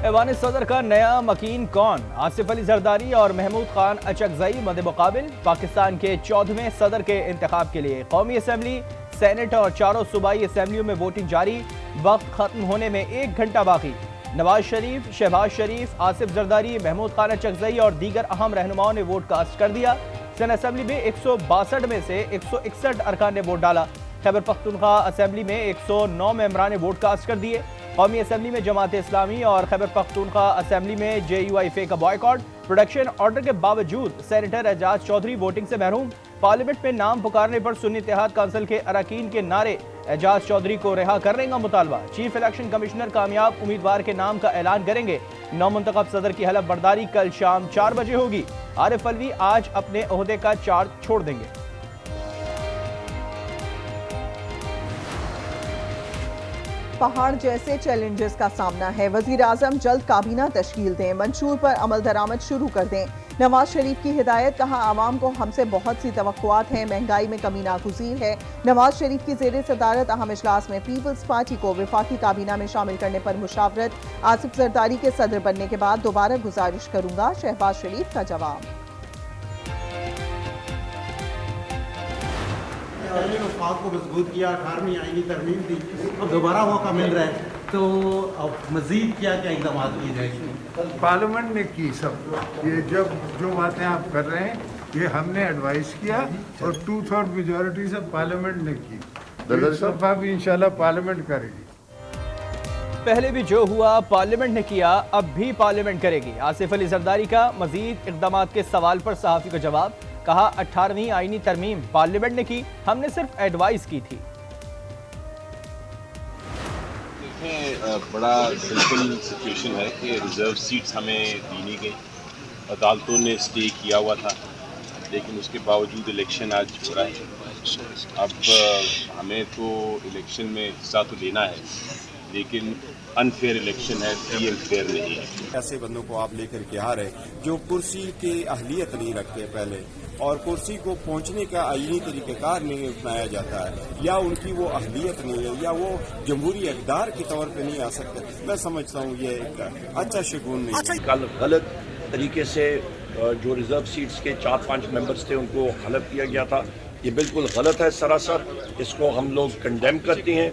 ऐवान सदर का नया मकीन कौन? आसिफ अली जरदारी और महमूद खान अचकजई मद मुकाबिल। पाकिस्तान के 14वें सदर के इंतखाब के लिए कौमी असम्बली, सेनेट और चारों सूबाई असम्बलियों में वोटिंग जारी। वक्त खत्म होने में 1 घंटा बाकी। नवाज शरीफ, शहबाज शरीफ, आसिफ जरदारी, महमूद खान अचकजई और दीगर अहम रहनुमाओं ने वोट कास्ट कर दिया। सन असम्बली में 162 में से 161 अरकान ने वोट डाला। खैबर पख्तूनख्वा असम्बली में 109 मेंबरान ने वोट कास्ट कर दिए। कौमी असम्बली में जमात इस्लामी और खैबर पख्तूनख्वा असम्बली में JUIF का बॉयकॉट। प्रोडक्शन ऑर्डर के बावजूद सेनेटर एजाज चौधरी वोटिंग से महरूम। पार्लियामेंट में नाम पुकारने पर सुन्नी इत्तेहाद काउंसिल के अरकान के नारे। एजाज चौधरी को रिहा करने का मुतालबा। चीफ इलेक्शन कमिश्नर कामयाब उम्मीदवार के नाम का ऐलान करेंगे। नौमुंतखब सदर की हलफ बर्दारी कल शाम 4 बजे होगी। आरिफ अलवी आज अपने ओहदे का चार्ज छोड़ देंगे। पहाड़ जैसे चैलेंजेस का सामना है। वजीर आजम जल्द काबीना तश्कील दें, मंशूर पर अमल दरामद शुरू कर दें। नवाज शरीफ की हिदायत, कहा आवाम को हमसे बहुत सी तवक्कुआत हैं, महंगाई में कमी नागुज़ीर है। नवाज शरीफ की ज़ेरे सदारत अहम इजलास में पीपल्स पार्टी को वफाकी काबीना में शामिल करने पर मुशावरत। आसिफ जरदारी के सदर बनने के बाद दोबारा गुजारिश करूंगा, शहबाज शरीफ का जवाब। वफाक को मजबूत किया, 18वीं आईनी तरमीम दी, अब दोबारा मौका मिल रहा है, तो अब मजीद क्या क्या इकदाम किए जाएंगे? पार्लियामेंट ने की सब ये जो बातें आप कर रहे हैं, ये हमने एडवाइस किया और 2/3 मेजॉरिटी से पार्लियामेंट ने की। इस दफा भी इंशाल्लाह पार्लियामेंट करेगी। पहले भी जो हुआ पार्लियामेंट ने किया, अब भी पार्लियामेंट करेगी। आसिफ अली जरदारी का मजीद इकदाम के सवाल पर सहाफ़ी को जवाब। कहा 18वीं आईनी तरमीम पार्लियामेंट ने की, हमने सिर्फ एडवाइस की थी। बड़ा सिंपल सिचुएशन है कि रिजर्व सीट्स हमें दी नहीं गई। अदालतों ने स्टे किया हुआ था, लेकिन उसके बावजूद इलेक्शन आज हो रहा है। अब हमें तो इलेक्शन में हिस्सा तो लेना है, लेकिन अनफेयर इलेक्शन है, फ्री एंड फेयर नहीं है। ऐसे बंदों को आप लेकर के आ रहे जो कुर्सी की अहलियत नहीं रखते पहले, और कुर्सी को पहुंचने का आईनी तरीक़ाकार नहीं अपनाया जाता है, या उनकी वो अहलियत नहीं है, या वो जमहूरी इक़दार के तौर पे नहीं आ सकते। मैं समझता हूँ ये एक अच्छा शगुन नहीं है। कल गलत तरीके से जो रिजर्व सीट्स के 4-5 मेंबर्स थे उनको हलफ किया गया था, ये बिल्कुल गलत है सरासर। इसको हम लोग कंडेम करते हैं।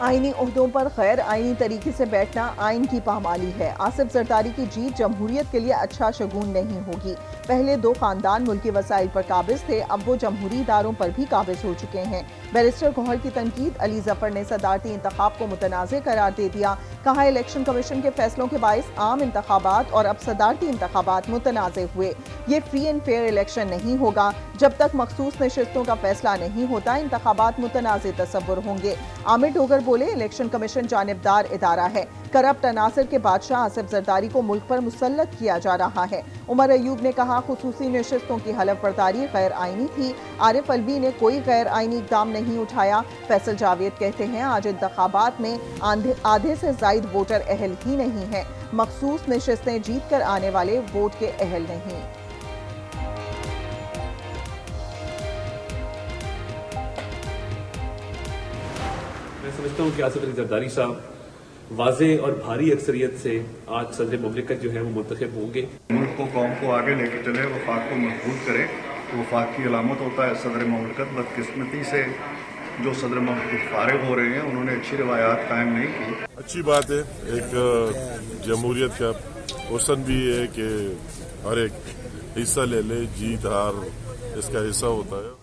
आईनी ओहदों पर गैर आईनी तरीके से बैठना आइन की पामाली है। आसिफ जरदारी की जीत जमहूरियत के लिए अच्छा शगुन नहीं होगी। पहले 2 खानदान मुल्की वसाइल पर काबिज थे, अब वो जमहूरी इदारों पर भी काबिज हो चुके हैं। बैरिस्टर गौहर की तनकीद। अली जफर ने सदारती इंतखाब को मुतनाज़ करार दे दिया। कहा इलेक्शन कमीशन के फैसलों के बाइस आम इंतखाबात और अब सदारती इंतखाबात मुतनाज़ हुए। ये फ्री एंड फेयर इलेक्शन नहीं होगा। जब तक मखसूस नशिस्तों का फैसला नहीं होता, इंतखाबात मुतनाज़ तसव्वुर होंगे। आमिर डोगर बोले इलेक्शन कमीशन जानिबदार इदारा है। करप्ट अनासर के बादशाह आसिफ जरदारी को मुल्क पर मुसल्लत किया जा रहा है। उमर अयूब ने कहा खुसूसी नशिस्तों की हलफ बर्दारी गैर आईनी थी। आरिफ अलवी ने कोई गैर आईनी इक़दाम नहीं उठाया। फैसल जावेद कहते हैं आज इंतखाबात में आधे से जायद वोटर अहल ही नहीं है। मखसूस नशिस्तें जीत कर आने वाले वोट के अहल नहीं। मैं समझता हूँ कि आसिफ अली जरदारी साहब वाज़े और भारी अक्सरियत से आज सदर मुमलिकत जो है वो मुंतखब होंगे। मुल्क को, कौम को आगे लेकर चले, वफाक को मजबूत करे। तो वफाक की अलामत होता है सदर मुमलिकत। बदकिस्मती से जो सदर मुमलिकत फारिग हो रहे हैं, उन्होंने अच्छी रवायात कायम नहीं की। अच्छी बात है, एक जमहूरियत का हुस्न भी है कि हर एक हिस्सा ले ले, जीत हार इसका हिस्सा होता है।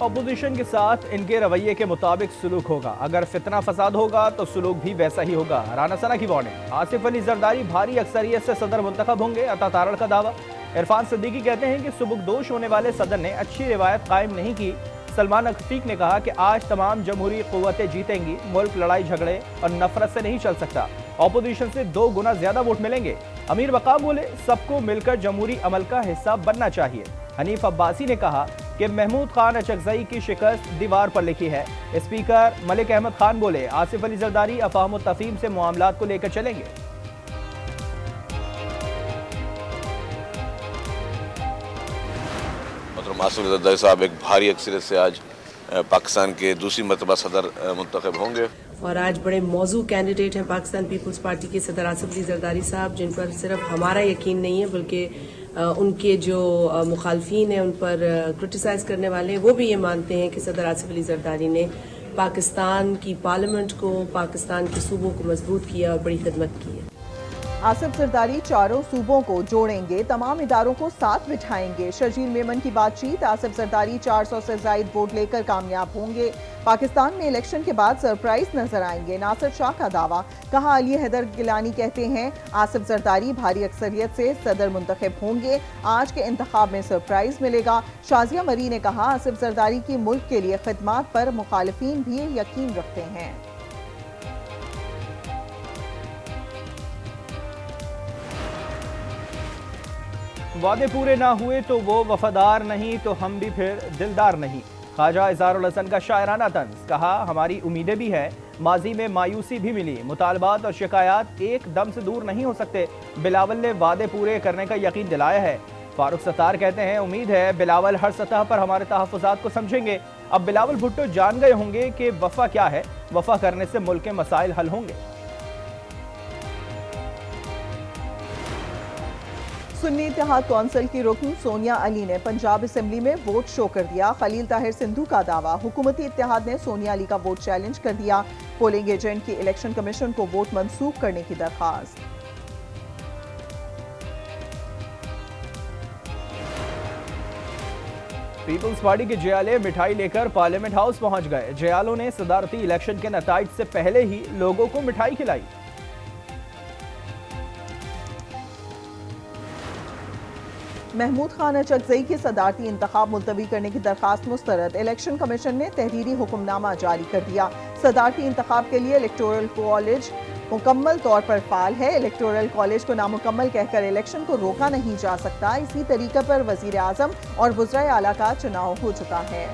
अपोजिशन के साथ इनके रवैये के मुताबिक सलूक होगा। अगर फितना फसाद होगा तो सलूक भी वैसा ही होगा। राना सना की वार्निंग। आसिफ अली जरदारी भारी अक्सरियत से सदर मुंतखब होंगे, अता तारड़ का दावा। इरफान सिद्दीकी कहते हैं कि सुबुकदोश होने वाले सदर ने अच्छी रिवायत कायम नहीं की। सलमान अखफीक ने कहा कि आज तमाम जमहूरी कुव्वतें जीतेंगी, मुल्क लड़ाई झगड़े और नफरत से नहीं चल सकता। अपोजिशन से 2 गुना ज्यादा वोट मिलेंगे। अमीर वक़ार बोले सबको मिलकर जमहूरी अमल का हिस्सा बनना चाहिए। हनीफ अब्बासी ने कहा कि महमूद खान अचकजई की शिकस्त दीवार पर लिखी है। स्पीकर मलिक अहमद खान बोले आसिफ अली जरदारी अफाहम तफहीम से मामलात को लेकर चलेंगे। आसिफ अली जरदारी साहब एक भारी अक्सरियत से आज पाकिस्तान के दूसरी मरतबा सदर मुंतखब होंगे। और आज बड़े मौजू कैंडिडेट हैं पाकिस्तान पीपल्स पार्टी के सदर आसिफ अली जरदारी साहब, जिन पर सिर्फ हमारा यकीन नहीं है बल्कि उनके जो मुखालफीन हैं, उन पर क्रिटिसाइज़ करने वाले हैं, वो भी ये मानते हैं कि सदर आसिफ अली जरदारी ने पाकिस्तान की पार्लियामेंट को, पाकिस्तान के सूबों को मजबूत किया और बड़ी खिदमत की है। आसिफ जरदारी चारों सूबों को जोड़ेंगे, तमाम इदारों को साथ बिठाएंगे। शर्जील मेमन की बातचीत, आसिफ जरदारी 400 से ज्यादा वोट लेकर कामयाब होंगे। पाकिस्तान में इलेक्शन के बाद सरप्राइज नजर आएंगे, नासिर शाह का दावा। कहा, अली हैदर गिलानी कहते हैं आसिफ जरदारी भारी अक्सरियत से सदर मुंतखब होंगे, आज के इंतखाब में सरप्राइज मिलेगा। शाजिया मरी ने कहा, आसिफ जरदारी की मुल्क के लिए खिदमात पर मुखालिफिन भी यकीन रखते हैं। वादे पूरे ना हुए तो वो वफादार नहीं, तो हम भी फिर दिलदार नहीं। ख्वाजा इज़हारुल हसन का शायराना तंज। कहा, हमारी उम्मीदें भी हैं, माजी में मायूसी भी मिली, मुतालबात और शिकायत एक दम से दूर नहीं हो सकते। बिलावल ने वादे पूरे करने का यकीन दिलाया है। फारूक सत्तार कहते हैं, उम्मीद है बिलावल हर सतह पर हमारे तहफ़्फ़ुज़ात को समझेंगे। अब बिलावल भुट्टो जान गए होंगे कि वफा क्या है, वफा करने से मुल्क के मसाइल हल होंगे। सुन्नी इत्तेहाद कौंसिल की रुकन सोनिया अली ने पंजाब असेंबली में वोट शो कर दिया। खलील ताहिर सिंधु का दावा, हुकूमती इत्तेहाद ने सोनिया अली का वोट चैलेंज कर दिया। पोलिंग एजेंट की इलेक्शन कमीशन को वोट मंसूख करने की दरखास्त। पीपल्स पार्टी के जयाले मिठाई लेकर पार्लियामेंट हाउस पहुंच गए। जयालों ने सदारती इलेक्शन के नताइज से पहले ही लोगों को मिठाई खिलाई। महमूद खान अचकजई की सदारती इंतखाब मुलतवी करने की दरखास्त मुस्तरद। इलेक्शन कमीशन ने तहरीरी हुक्मनामा जारी कर दिया। सदारती इंतखाब के लिए इलेक्टोरल कॉलेज मुकम्मल तौर पर फाल है। इलेक्टोरल कॉलेज को नामुकम्मल कहकर इलेक्शन को रोका नहीं जा सकता। इसी तरीके पर वजीर आजम और वज़राए आला का चुनाव हो चुका है।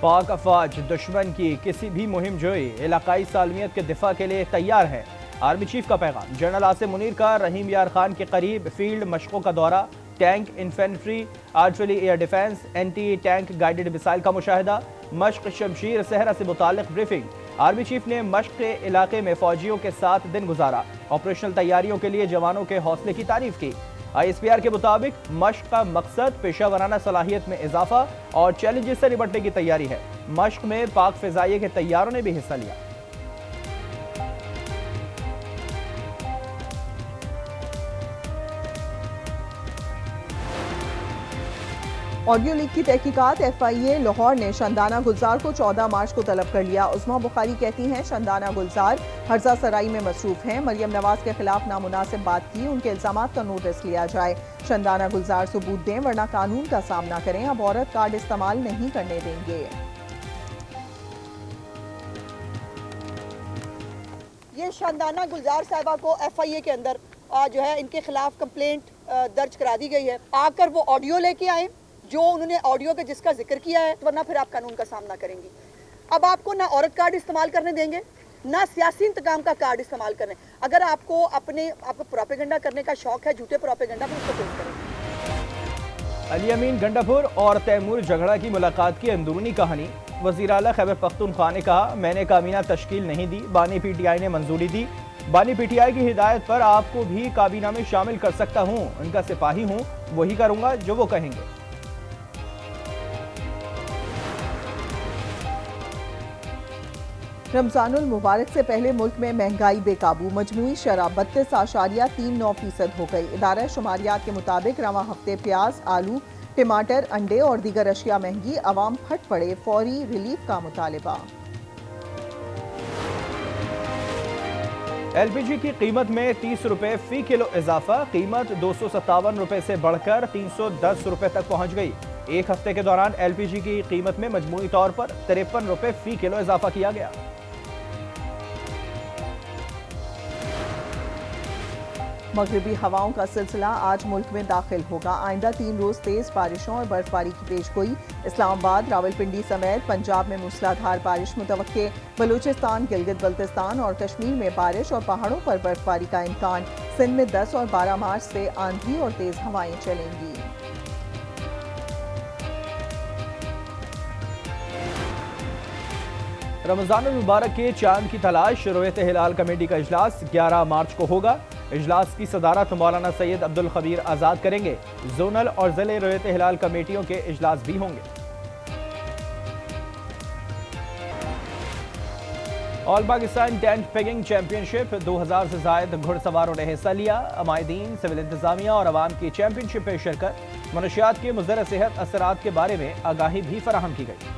पाक अफवाज दुश्मन की किसी भी मुहिम जोई इलाकाई सालमियत के दिफा के लिए तैयार है। आर्मी चीफ का पैगाम। जनरल आसिम मुनीर का रहीम यार खान के करीब फील्ड मशकों का दौरा। Tank, infantry, artillery, air defence, anti tank guided missile का मुशाहिदा। मश्क शमशीर सहरा से मुताल्लिक ब्रीफिंग। आर्मी चीफ ने मश्क के इलाके में फौजियों के साथ दिन गुजारा। ऑपरेशनल तैयारियों के लिए जवानों के हौसले की तारीफ की। ISPR के मुताबिक मश्क का मकसद पेशा वराना सलाहियत में इजाफा और चैलेंजेस से निपटने की तैयारी है। मश्क में पाक फिजाइये के तैयारों ने भी हिस्सा लिया। ऑडियो लीक की तहकीकात। FIA लाहौर ने शंदाना गुलजार को 14 मार्च को तलब कर लिया। उस्मा बुखारी कहती हैं शंदाना गुलजार हर्जा सराई में मसरूफ हैं। मरियम नवाज के खिलाफ नामुनासिब बात की, उनके इल्जामात का नोटिस लिया जाए। शंदाना गुलजार सबूत दें वरना कानून का सामना करें। अब औरत कार्ड इस्तेमाल नहीं करने देंगे। ये शंदाना गुलजार साहिबा को FIA के अंदर जो है इनके खिलाफ कंप्लेंट दर्ज करा दी गई है। आकर वो ऑडियो लेके आए जो उन्होंने ऑडियो के जिसका जिक्र किया है, वरना फिर आप कानून का सामना करेंगी। अब आपको ना औरत कार्ड इस्तेमाल करने देंगे, ना सियासी इंतकाम का कार्ड इस्तेमाल करने। अगर आपको आपको प्रोपेगेंडा करने का शौक है, झूठे प्रोपेगेंडा, फिर उसको पेश करें। अली अमीन गंडापुर और तैमूर झगड़ा की मुलाकात की अंदरूनी कहानी। वज़ीर आला खैबर पख्तूनख्वा ने कहा, मैंने काबीना तश्कील नहीं दी, बानी PTI ने मंजूरी दी। बानी PTI की हिदायत पर आपको भी काबीना में शामिल कर सकता हूँ। उनका सिपाही हूँ, वही करूँगा जो वो कहेंगे। रमजानुल मुबारक से पहले मुल्क में महंगाई बेकाबू। मजमूई शराब 32.39% हो गई। इदारा शुमारियात के मुताबिक रवां हफ्ते प्याज, आलू, टमाटर, अंडे और दीगर अशिया महंगी। अवाम फट पड़े, फौरी रिलीफ का मुतालिबा। LPG की कीमत में 30 रुपए फी किलो इजाफा। कीमत 257 रुपए से बढ़कर 310 रुपए तक पहुंच गई। एक हफ्ते के दौरान LPG की कीमत में मजमूई तौर पर 53 रुपए फी किलो इजाफा किया गया। मगरिबी हवाओं का सिलसिला आज मुल्क में दाखिल होगा। आइंदा 3 रोज तेज बारिशों और बर्फबारी की पेशगोई। इस्लामाबाद, रावलपिंडी समेत पंजाब में मूसलाधार बारिश मुतवक्के। बलूचिस्तान, गिलगित बल्तिस्तान और कश्मीर में बारिश और पहाड़ों पर बर्फबारी का इम्कान। सिंध में 10 और 12 मार्च से आंधी और तेज हवाएं चलेंगी। रमजानुल मुबारक के चांद की तलाश रोयत हिलाल कमेटी का इजलास 11 मार्च को होगा। इजलास की सदारत मौलाना सैयद अब्दुल खबीर आज़ाद करेंगे। जोनल और ज़िले रोयत हिलाल कमेटियों के इजलास भी होंगे। All Pakistan tent pegging championship 2000 से जायद घुड़सवारों ने हिस्सा लिया। अमायदीन, सिविल इंतजामिया और अवाम की चैंपियनशिप में शिरकत, मनशियात के मुज़र सेहत असरात के बारे में आगाही भी फराहम की गई।